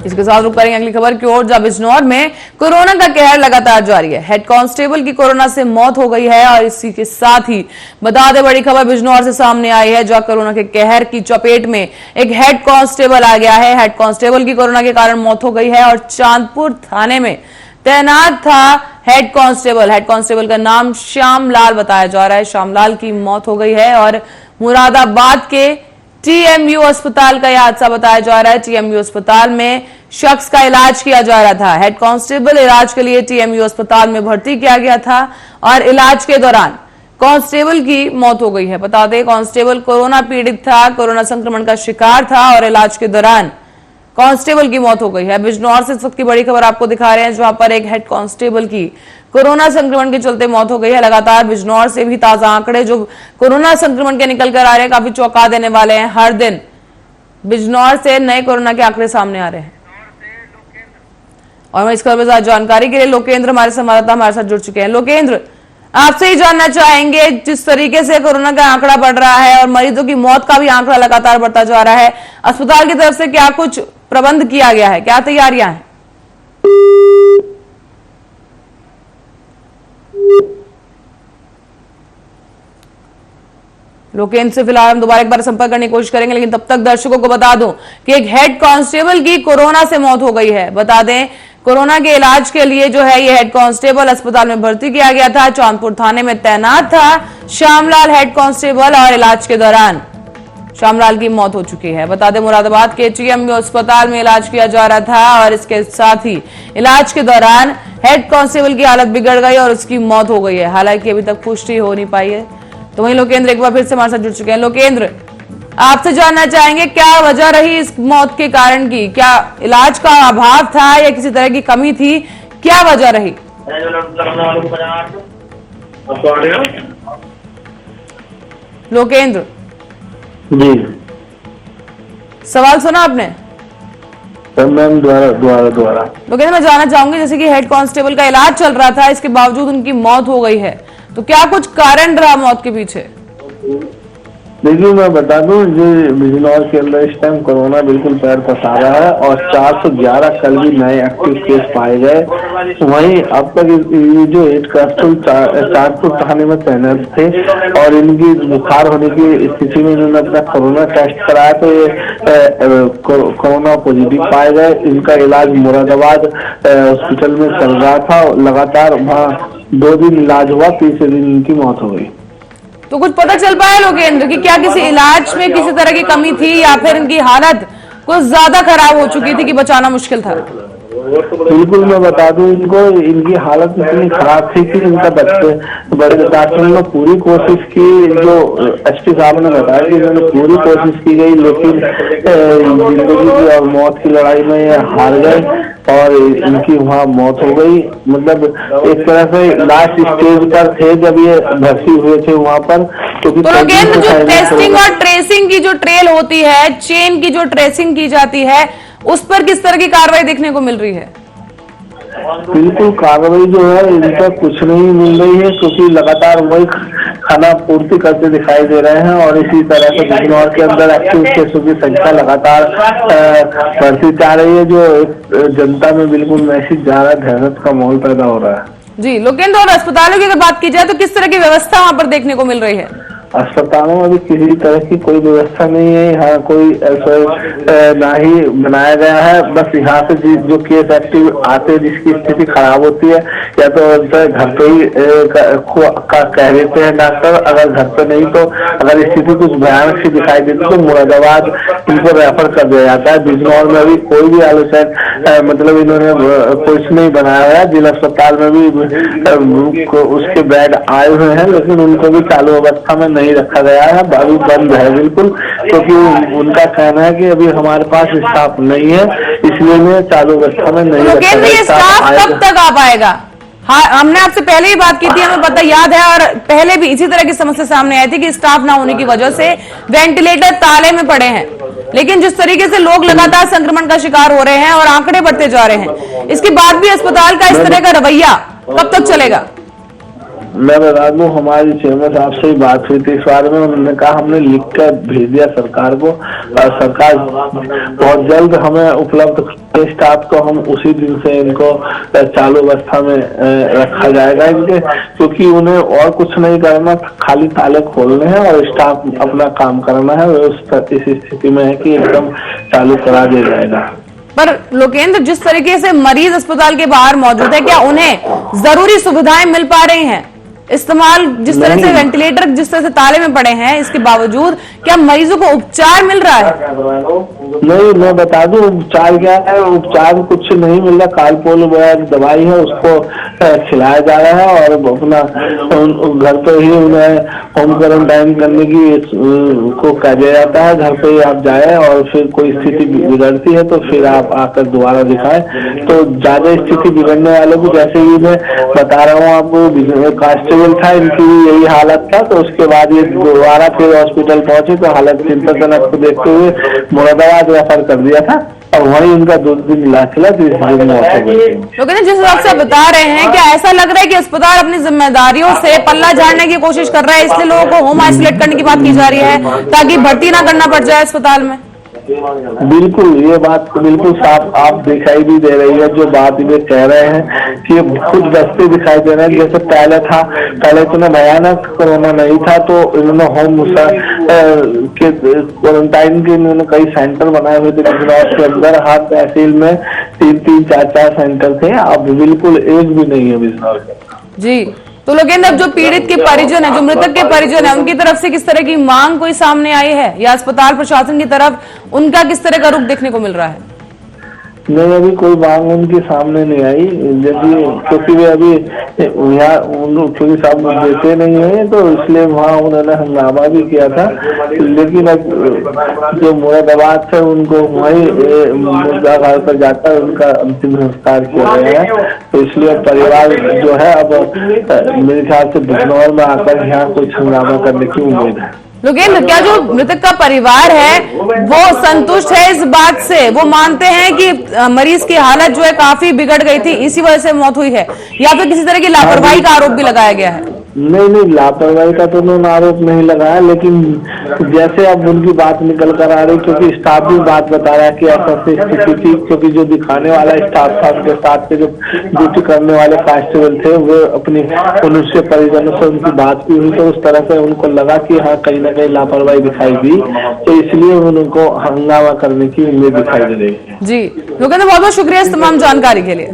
इसके साथ रुक करेंगे अगली खबर की ओर, जहां बिजनौर में कोरोना का कहर लगातार जारी है। हेड कांस्टेबल की कोरोना से मौत हो गई है और इसी के साथ ही बता दें बड़ी खबर बिजनौर से सामने आई है, जहां कोरोना के कहर की चपेट में एक हेड कांस्टेबल आ गया है। हेड कांस्टेबल की कोरोना के कारण मौत हो गई है और चांदपुर थाने में तैनात था हेड कांस्टेबल। हेड कांस्टेबल का नाम श्यामलाल बताया जा रहा है। श्यामलाल की मौत हो गई है और मुरादाबाद के टीएमयू अस्पताल का यह हादसा बताया जा रहा है। टीएमयू अस्पताल में शख्स का इलाज किया जा रहा था। हेड कांस्टेबल इलाज के लिए टीएमयू अस्पताल में भर्ती किया गया था और इलाज के दौरान कांस्टेबल की मौत हो गई है। बता दें कांस्टेबल कोरोना पीड़ित था, कोरोना संक्रमण का शिकार था और इलाज के दौरान कांस्टेबल की मौत हो गई है। बिजनौर से इस वक्त की बड़ी खबर आपको दिखा रहे हैं, जहां पर एक हेड कांस्टेबल की कोरोना संक्रमण के चलते मौत हो गई है। लगातार बिजनौर से भी ताजा आंकड़े जो कोरोना संक्रमण के निकल कर आ रहे हैं काफी चौंका देने वाले हैं। हर दिन बिजनौर से नए कोरोना के आंकड़े सामने आ रहे हैं और हम इस खबर के साथ जानकारी के लिए लोकेंद्र हमारे संवाददाता हमारे साथ जुड़ चुके हैं। लोकेंद्र, आपसे ही जानना चाहेंगे, जिस तरीके से कोरोना का आंकड़ा बढ़ रहा है और मरीजों की मौत का भी आंकड़ा लगातार बढ़ता जा रहा है, अस्पताल की तरफ से क्या कुछ प्रबंध किया गया है, क्या तैयारियां हैं? लोकेंद्र से फिलहाल हम दोबारा एक बार संपर्क करने की कोशिश करेंगे, लेकिन तब तक दर्शकों को बता दूं कि एक हेड कांस्टेबल की कोरोना से मौत हो गई है। बता दें कोरोना के इलाज के लिए जो है ये हेड कांस्टेबल अस्पताल में भर्ती किया गया था। चांदपुर थाने में तैनात था श्यामलाल हेड कांस्टेबल और इलाज के दौरान श्यामलाल की मौत हो चुकी है। बता दें मुरादाबाद के टीएमयू अस्पताल में इलाज किया जा रहा था और इसके साथ ही इलाज के दौरान हेड कांस्टेबल की हालत बिगड़ गई और उसकी मौत हो गई है। हालांकि अभी तक पुष्टि हो नहीं पाई है। तो वहीं लोकेंद्र एक बार फिर से हमारे साथ जुड़ चुके हैं। लोकेंद्र, आपसे जानना चाहेंगे क्या वजह रही इस मौत के कारण की? क्या इलाज का अभाव था या किसी तरह की कमी थी? क्या वजह रही? लोकेंद्र जी, सवाल सुना आपने? मैम द्वारा लोकेंद्र, मैं जानना चाहूंगी जैसे कि हेड कांस्टेबल का इलाज चल रहा था, इसके बावजूद उनकी मौत हो गई है, तो क्या कुछ कारण रहा मौत के पीछे? देखिए, मैं बता दूं जो बिजनौर के अंदर इस टाइम कोरोना बिल्कुल पैर पसा रहा है और 411 कल भी नए एक्टिव केस पाए गए। वहीं अब तक ये जो हेड कांस्टेबल चांदपुर थाने में तैनात थे और इनकी बुखार होने की स्थिति में इन्होंने अपना कोरोना टेस्ट कराया तो ये कोरोना पॉजिटिव पाए गए। इनका इलाज मुरादाबाद हॉस्पिटल में चल रहा था। लगातार वहाँ 2 दिन इलाज हुआ, तीसरे दिन इनकी मौत हो गई। तो कुछ पता चल पाया लोकेंद्र कि क्या किसी इलाज में किसी तरह की कमी थी या फिर इनकी हालत कुछ ज्यादा खराब हो चुकी थी कि बचाना मुश्किल था? बिल्कुल, मैं बता दूं इनको, इनकी हालत इतनी खराब थी कि इनका बड़े डॉक्टरों ने पूरी कोशिश की। जो एसपी साहब ने बताया कि इन्होंने पूरी कोशिश की गई, लेकिन जिंदगी की और मौत की लड़ाई में ये हार गए और इनकी वहाँ मौत हो गई। मतलब एक तरह से लास्ट स्टेज पर थे जब ये भर्ती हुए थे वहाँ पर। क्योंकि तो लोकेंद्र, जो टेस्टिंग और ट्रेसिंग की जो ट्रेल होती है, चेन की जो ट्रेसिंग की जाती है, उस पर किस तरह की कार्रवाई देखने को मिल रही है? बिल्कुल, कार्रवाई जो है इन पर कुछ नहीं मिल रही है, क्योंकि लगातार वही खाना पूर्ति करते दिखाई दे रहे हैं और इसी तरह से बिजनौर के अंदर एक्टिव केसों की संख्या लगातार बढ़ती जा रही है, जो जनता में बिल्कुल मैसेज जा रहा है, दहशत का माहौल पैदा हो रहा है। जी लोकेंद्र, और अस्पतालों की अगर बात की जाए तो किस तरह की व्यवस्था वहां पर देखने को मिल रही है? अस्पतालों में अभी किसी तरह की कोई व्यवस्था नहीं है। यहाँ कोई ऐसा ना ही बनाया गया है। बस यहाँ से जो केस एक्टिव आते हैं, जिसकी स्थिति खराब होती है, या तो घर पे ही कह देते हैं डॉक्टर, अगर घर पे नहीं तो अगर स्थिति कुछ भयानक सी दिखाई देती तो मुरादाबाद इनको रेफर कर दिया जाता है। बिजनौर में भी कोई भी आलोचना मतलब इन्होंने कुछ नहीं बनाया है। जिला अस्पताल में भी उसके बेड आए हुए हैं, लेकिन उनको भी चालू अवस्था में नहीं रखा गया है, अभी बंद है बिल्कुल, क्योंकि उनका कहना है कि अभी हमारे पास स्टाफ नहीं है, इसलिए मैं चालू अवस्था में नहीं रखा गया। स्टाफ कब तक आ पाएगा? हाँ, हमने आपसे पहले ही बात की थी, हमें पता याद है, और पहले भी इसी तरह की समस्या सामने आई थी कि स्टाफ ना होने की वजह से वेंटिलेटर ताले में पड़े हैं। लेकिन जिस तरीके से लोग लगातार संक्रमण का शिकार हो रहे हैं और आंकड़े बढ़ते जा रहे हैं, इसके बाद भी अस्पताल का इस तरह का रवैया कब तक चलेगा? मैं बता दूं, हमारी चेयरमैन साहब से ही बात हुई थी इस बारे में। उन्होंने कहा हमने लिख कर भेज दिया सरकार को, और सरकार बहुत जल्द हमें उपलब्ध स्टाफ को हम उसी दिन से इनको चालू अवस्था में रखा जाएगा इनके, क्योंकि उन्हें और कुछ नहीं करना, खाली ताले खोलने हैं और स्टाफ अपना काम करना है। इस स्थिति में है कि एकदम चालू करा दिया जाएगा। पर लोकेंद्र, जिस तरीके से मरीज अस्पताल के बाहर मौजूद है, क्या उन्हें जरूरी सुविधाएं मिल पा रही हैं? इस्तेमाल जिस तरह से वेंटिलेटर जिस तरह से ताले में पड़े हैं, इसके बावजूद क्या मरीजों को उपचार मिल रहा है? नहीं, मैं बता दूं उपचार क्या है। उपचार कुछ नहीं मिल रहा। कालपोल दवाई है, उसको खिलाया जा रहा है और अपना घर पे ही उन्हें होम क्वारंटाइन करने की को कहा जाता है। घर पे ही आप जाए और फिर कोई स्थिति बिगड़ती है तो फिर आप आकर दोबारा दिखाएं। तो ज्यादा स्थिति बिगड़ने वालों को, जैसे ही मैं बता रहा हूँ आपको, कांस्टेबल था, इनकी भी यही हालत था। तो उसके बाद ये दोबारा फिर हॉस्पिटल पहुंचे तो हालत चिंताजनक को देखते हुए मुरादाबाद रेफर कर दिया था और वहीं उनका 2 दिन इलाज चला। तो लेकिन जिस हिसाब से बता रहे हैं, क्या ऐसा लग रहा है कि अस्पताल अपनी जिम्मेदारियों से पल्ला झाड़ने की कोशिश कर रहा है, इसलिए लोगों को होम आइसोलेट करने की बात की जा रही है ताकि भर्ती ना करना पड़ जाए अस्पताल में? बिल्कुल, ये बात बिल्कुल साफ आप दिखाई भी दे रही है। जो बात ये कह रहे हैं कि खुद दस्ते दिखाई दे रहे हैं। जैसे पहले था, पहले इतना भयानक कोरोना नहीं था तो इन्होंने होम के क्वारंटाइन के इन्होंने कई सेंटर बनाए हुए थे बिजनौर के अंदर। हर तहसील में 3-3, 4-4 सेंटर थे। अब बिल्कुल एक भी नहीं है बिजनौर के। जी, तो लोकेंद्र, अब जो पीड़ित के परिजन है, जो मृतक के परिजन है, उनकी तरफ से किस तरह की मांग कोई सामने आई है, या अस्पताल प्रशासन की तरफ उनका किस तरह का रुख देखने को मिल रहा है? नहीं, अभी कोई मांग उनके सामने नहीं आई। यदि क्योंकि वे अभी यहाँ क्योंकि साहब देते नहीं है तो इसलिए वहाँ उन्होंने हंगामा भी किया था। लेकिन अब जो मुरादाबाद से उनको वही मुर्दाघाट पर जाकर उनका अंतिम संस्कार किया गया है। तो इसलिए परिवार जो है अब मेरे ख्याल से बिजनौर में आकर यहाँ कुछ हंगामा करने की उम्मीद है। लोकेंद्र, क्या जो मृतक का परिवार है वो संतुष्ट है इस बात से? वो मानते हैं कि मरीज की हालत जो है काफी बिगड़ गई थी, इसी वजह से मौत हुई है, या फिर किसी तरह की लापरवाही का आरोप भी लगाया गया है? नहीं, लापरवाही का तो उन्होंने आरोप नहीं लगाया, लेकिन जैसे अब उनकी बात निकल कर आ रही, क्योंकि स्टाफ भी बात बता रहा है कि ऐसा स्थिति थी, क्योंकि जो दिखाने वाला स्टाफ था उनके साथ के जो ड्यूटी करने वाले कांस्टेबल थे वो अपनी उनसे परिजनों से उनकी बात भी हुई। तो उस तरह से उनको लगा कि हाँ कहीं ना कहीं लापरवाही दिखाई दी, तो इसलिए उनको हंगामा करने की उम्मीद दिखाई दे रही है। जी लोकेंद्र, बहुत बहुत शुक्रिया इस तमाम जानकारी के लिए।